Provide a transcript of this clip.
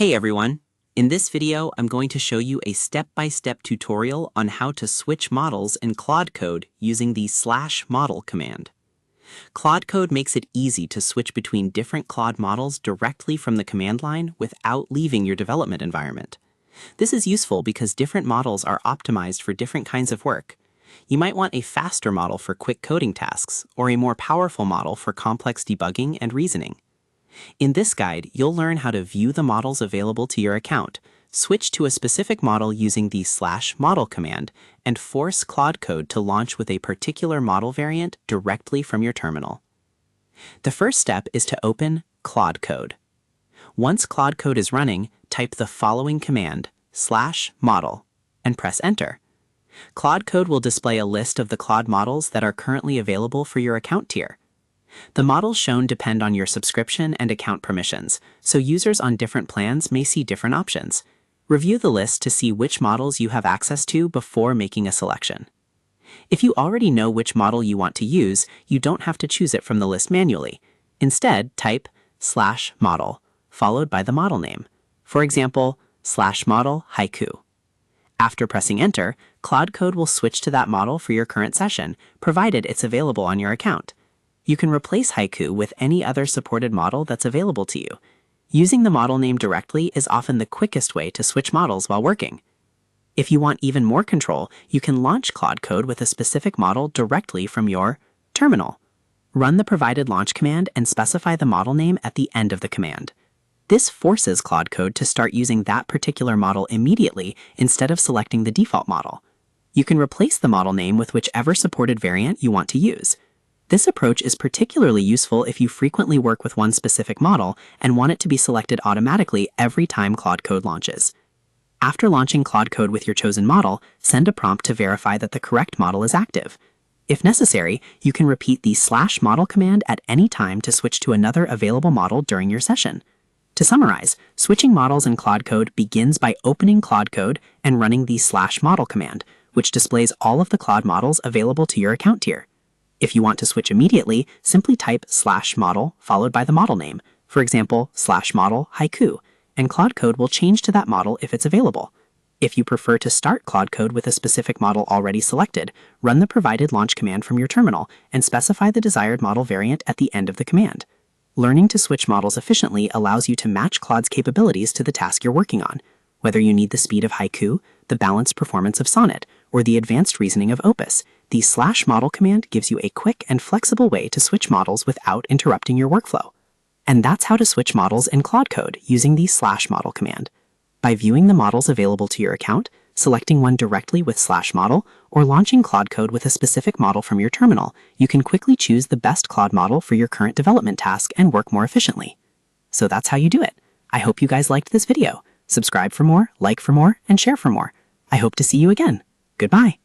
Hey everyone! In this video, I'm going to show you a step-by-step tutorial on how to switch models in Claude Code using the /model command. Claude Code makes it easy to switch between different Claude models directly from the command line without leaving your development environment. This is useful because different models are optimized for different kinds of work. You might want a faster model for quick coding tasks, or a more powerful model for complex debugging and reasoning. In this guide, you'll learn how to view the models available to your account, switch to a specific model using the /model command, and force Claude Code to launch with a particular model variant directly from your terminal. The first step is to open Claude Code. Once Claude Code is running, type the following command, /model, and press Enter. Claude Code will display a list of the Claude models that are currently available for your account tier. The models shown depend on your subscription and account permissions, so users on different plans may see different options. Review the list to see which models you have access to before making a selection. If you already know which model you want to use, you don't have to choose it from the list manually. Instead, type /model, followed by the model name. For example, /model haiku. After pressing Enter, Claude Code will switch to that model for your current session, provided it's available on your account. You can replace haiku with any other supported model that's available to you. Using the model name directly is often the quickest way to switch models while working. If you want even more control, you can launch Claude Code with a specific model directly from your terminal. Run the provided launch command and specify the model name at the end of the command. This forces Claude Code to start using that particular model immediately instead of selecting the default model. You can replace the model name with whichever supported variant you want to use. This approach is particularly useful if you frequently work with one specific model and want it to be selected automatically every time Claude Code launches. After launching Claude Code with your chosen model, send a prompt to verify that the correct model is active. If necessary, you can repeat the /model command at any time to switch to another available model during your session. To summarize, switching models in Claude Code begins by opening Claude Code and running the /model command, which displays all of the Claude models available to your account tier. If you want to switch immediately, simply type /model followed by the model name, for example, /model haiku, and Claude Code will change to that model if it's available. If you prefer to start Claude Code with a specific model already selected, run the provided launch command from your terminal and specify the desired model variant at the end of the command. Learning to switch models efficiently allows you to match Claude's capabilities to the task you're working on. Whether you need the speed of haiku, the balanced performance of sonnet, or the advanced reasoning of opus, the /model command gives you a quick and flexible way to switch models without interrupting your workflow. And that's how to switch models in Claude Code using the /model command. By viewing the models available to your account, selecting one directly with /model, or launching Claude Code with a specific model from your terminal, you can quickly choose the best Claude model for your current development task and work more efficiently. So that's how you do it. I hope you guys liked this video. Subscribe for more, like for more, and share for more. I hope to see you again. Goodbye.